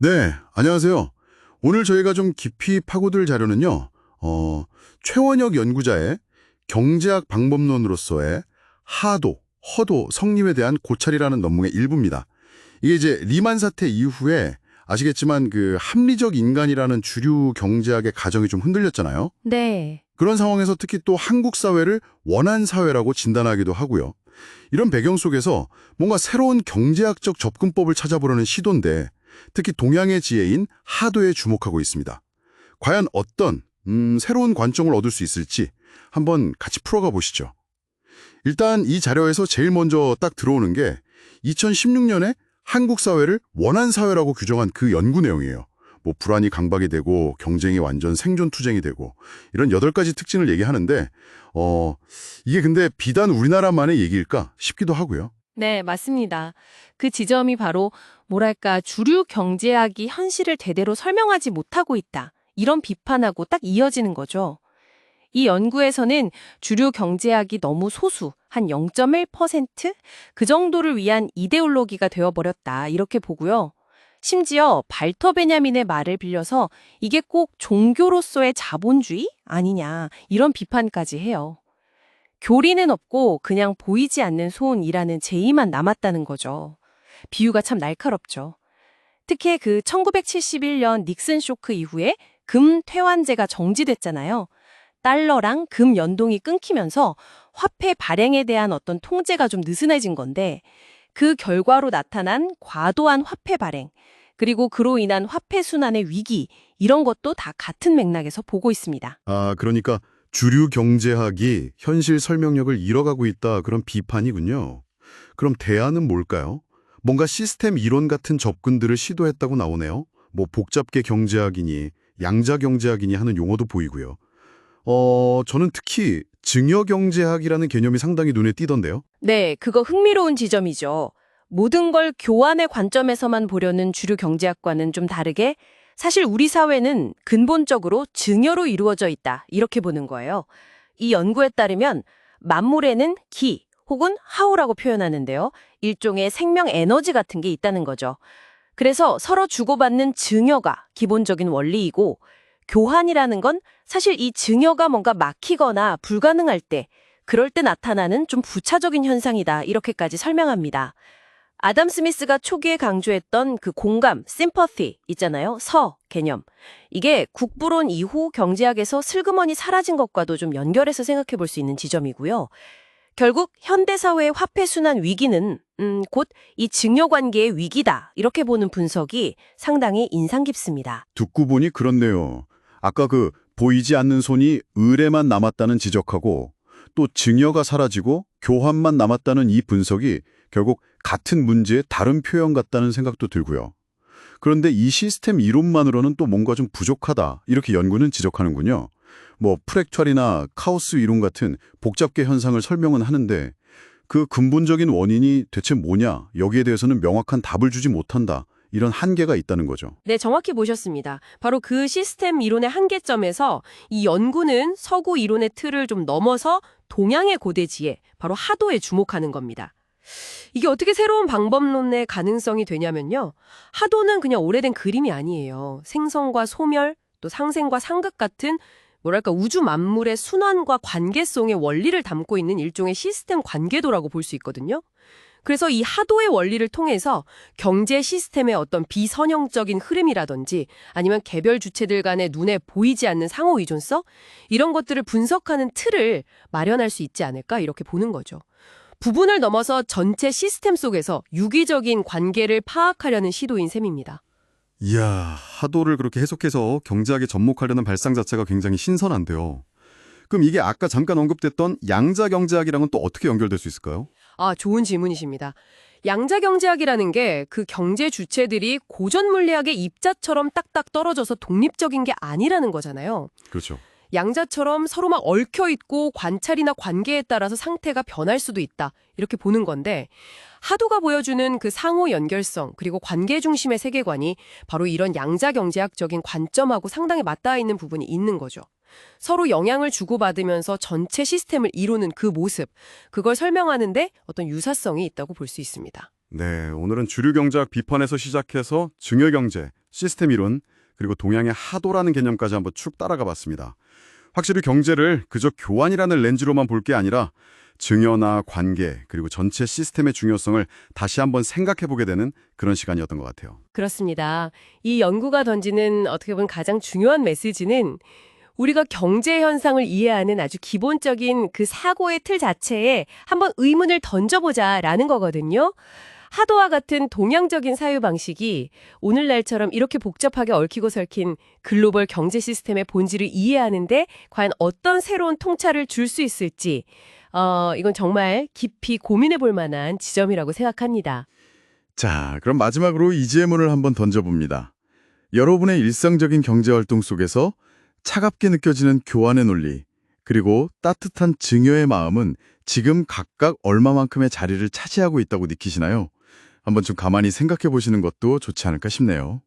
네, 안녕하세요. 오늘 저희가 좀 깊이 파고들 자료는요, 최원혁 연구자의 경제학 방법론으로서의 하도, 허도, 성림에 대한 고찰이라는 논문의 일부입니다. 이게 이제 리만 사태 이후에 아시겠지만 그 합리적 인간이라는 주류 경제학의 가정이 좀 흔들렸잖아요. 네. 그런 상황에서 특히 또 한국 사회를 원한 사회라고 진단하기도 하고요. 이런 배경 속에서 뭔가 새로운 경제학적 접근법을 찾아보려는 시도인데 특히 동양의 지혜인 하도에 주목하고 있습니다. 과연 어떤 새로운 관점을 얻을 수 있을지 한번 같이 풀어가 보시죠. 일단 이 자료에서 제일 먼저 딱 들어오는 게 2016년에 한국 사회를 원한 사회라고 규정한 그 연구 내용이에요. 뭐 불안이 강박이 되고 경쟁이 완전 생존투쟁이 되고 이런 8가지 특징을 얘기하는데 이게 근데 비단 우리나라만의 얘기일까 싶기도 하고요. 네, 맞습니다. 그 지점이 바로 뭐랄까 주류 경제학이 현실을 제대로 설명하지 못하고 있다. 이런 비판하고 딱 이어지는 거죠. 이 연구에서는 주류 경제학이 너무 소수, 한 0.1%? 그 정도를 위한 이데올로기가 되어버렸다. 이렇게 보고요. 심지어 발터 베냐민의 말을 빌려서 이게 꼭 종교로서의 자본주의 아니냐 이런 비판까지 해요. 교리는 없고 그냥 보이지 않는 소원이라는 제의만 남았다는 거죠. 비유가 참 날카롭죠. 특히 그 1971년 닉슨 쇼크 이후에 금 퇴환제가 정지됐잖아요. 달러랑 금 연동이 끊기면서 화폐 발행에 대한 어떤 통제가 좀 느슨해진 건데 그 결과로 나타난 과도한 화폐 발행, 그리고 그로 인한 화폐 순환의 위기, 이런 것도 다 같은 맥락에서 보고 있습니다. 아, 그러니까 주류 경제학이 현실 설명력을 잃어가고 있다 그런 비판이군요. 그럼 대안은 뭘까요? 뭔가 시스템 이론 같은 접근들을 시도했다고 나오네요. 뭐 복잡계 경제학이니 양자 경제학이니 하는 용어도 보이고요. 저는 특히 증여 경제학이라는 개념이 상당히 눈에 띄던데요. 네, 그거 흥미로운 지점이죠. 모든 걸 교환의 관점에서만 보려는 주류 경제학과는 좀 다르게 사실 우리 사회는 근본적으로 증여로 이루어져 있다, 이렇게 보는 거예요. 이 연구에 따르면 만물에는 기 혹은 하오라고 표현하는데요. 일종의 생명 에너지 같은 게 있다는 거죠. 그래서 서로 주고받는 증여가 기본적인 원리이고 교환이라는 건 사실 이 증여가 뭔가 막히거나 불가능할 때, 그럴 때 나타나는 좀 부차적인 현상이다, 이렇게까지 설명합니다. 아담 스미스가 초기에 강조했던 그 공감, sympathy 있잖아요. 개념. 이게 국부론 이후 경제학에서 슬그머니 사라진 것과도 좀 연결해서 생각해 볼 수 있는 지점이고요. 결국 현대사회의 화폐순환 위기는 곧 이 증여관계의 위기다, 이렇게 보는 분석이 상당히 인상 깊습니다. 듣고 보니 그렇네요. 아까 그 보이지 않는 손이 을에만 남았다는 지적하고 또 증여가 사라지고 교환만 남았다는 이 분석이 결국 같은 문제의 다른 표현 같다는 생각도 들고요. 그런데 이 시스템 이론만으로는 또 뭔가 좀 부족하다, 이렇게 연구는 지적하는군요. 뭐 프랙탈이나 카오스 이론 같은 복잡계 현상을 설명은 하는데 그 근본적인 원인이 대체 뭐냐, 여기에 대해서는 명확한 답을 주지 못한다, 이런 한계가 있다는 거죠. 네, 정확히 보셨습니다. 바로 그 시스템 이론의 한계점에서 이 연구는 서구 이론의 틀을 좀 넘어서 동양의 고대 지혜, 바로 하도에 주목하는 겁니다. 이게 어떻게 새로운 방법론의 가능성이 되냐면요. 하도는 그냥 오래된 그림이 아니에요. 생성과 소멸, 또 상생과 상극 같은 뭐랄까 우주 만물의 순환과 관계성의 원리를 담고 있는 일종의 시스템 관계도라고 볼 수 있거든요. 그래서 이 하도의 원리를 통해서 경제 시스템의 어떤 비선형적인 흐름이라든지 아니면 개별 주체들 간의 눈에 보이지 않는 상호 의존성, 이런 것들을 분석하는 틀을 마련할 수 있지 않을까, 이렇게 보는 거죠. 부분을 넘어서 전체 시스템 속에서 유기적인 관계를 파악하려는 시도인 셈입니다. 이야, 하도를 그렇게 해석해서 경제학에 접목하려는 발상 자체가 굉장히 신선한데요. 그럼 이게 아까 잠깐 언급됐던 양자 경제학이랑은 또 어떻게 연결될 수 있을까요? 아, 좋은 질문이십니다. 양자 경제학이라는 게 그 경제 주체들이 고전 물리학의 입자처럼 딱딱 떨어져서 독립적인 게 아니라는 거잖아요. 그렇죠. 양자처럼 서로 막 얽혀있고 관찰이나 관계에 따라서 상태가 변할 수도 있다, 이렇게 보는 건데 하도가 보여주는 그 상호 연결성 그리고 관계 중심의 세계관이 바로 이런 양자 경제학적인 관점하고 상당히 맞닿아 있는 부분이 있는 거죠. 서로 영향을 주고받으면서 전체 시스템을 이루는 그 모습, 그걸 설명하는데 어떤 유사성이 있다고 볼 수 있습니다. 네, 오늘은 주류 경제학 비판에서 시작해서 증여 경제, 시스템 이론, 그리고 동양의 하도라는 개념까지 한번 쭉 따라가 봤습니다. 확실히 경제를 그저 교환이라는 렌즈로만 볼 게 아니라 증여나 관계, 그리고 전체 시스템의 중요성을 다시 한번 생각해보게 되는 그런 시간이었던 것 같아요. 그렇습니다. 이 연구가 던지는 어떻게 보면 가장 중요한 메시지는 우리가 경제 현상을 이해하는 아주 기본적인 그 사고의 틀 자체에 한번 의문을 던져보자라는 거거든요. 하도와 같은 동양적인 사유 방식이 오늘날처럼 이렇게 복잡하게 얽히고 설킨 글로벌 경제 시스템의 본질을 이해하는데 과연 어떤 새로운 통찰을 줄 수 있을지 이건 정말 깊이 고민해 볼 만한 지점이라고 생각합니다. 자, 그럼 마지막으로 이 질문을 한번 던져봅니다. 여러분의 일상적인 경제활동 속에서 차갑게 느껴지는 교환의 논리, 그리고 따뜻한 증여의 마음은 지금 각각 얼마만큼의 자리를 차지하고 있다고 느끼시나요? 한번 좀 가만히 생각해 보시는 것도 좋지 않을까 싶네요.